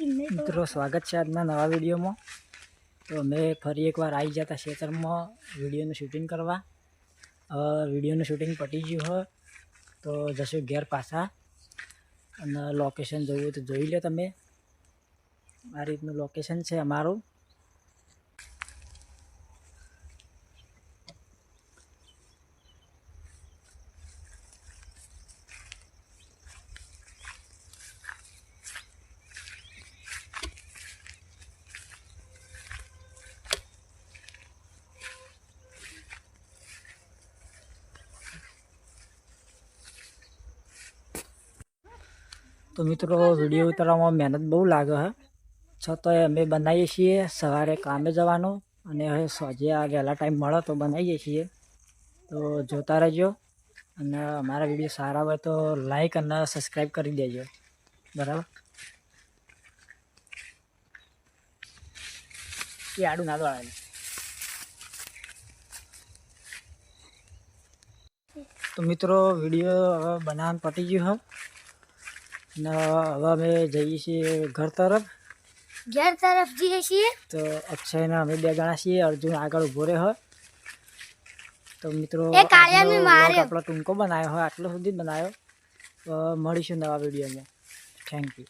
મિત્રો સ્વાગત છે આજના નવા વિડીયોમાં। તો અમે ફરી એકવાર આવી જતા ખેતરમાં વિડીયોનું શૂટિંગ કરવા। વિડીયોનું શૂટિંગ પતી ગયું હોય તો જશું ઘેર પાછા અને લોકેશન જોવું તો જોઈ લો તમે। આ રીતનું લોકેશન છે અમારું। तो मित्रों विडियो उतारवामां मेहनत बहु लागे है छतांय अमे बनावीए छीए। सवारे कामे जवानुं अने हवे सांजे आ वहेला टाइम मळे तो बनावीए छीए। तो जोता रहेजो अने अमारा विडियो सारा होय तो लाइक अने सब्सक्राइब करी देजो बराबर। ये आडू ना दो तो मित्रों विडियो हवे बनाववानुं पती गयुं है। हवे अमे जईए छीए घर तरफ जईए छीए। तो अक्षय ने अमे बे जणा छीए। अर्जुन आगळ उभो रह्यो है। तो मित्रों आपणो टूंको बनाव्यो है, आटलो सुधी बनाव्यो। तो मळीशुं नवा विडियो में। Thank you.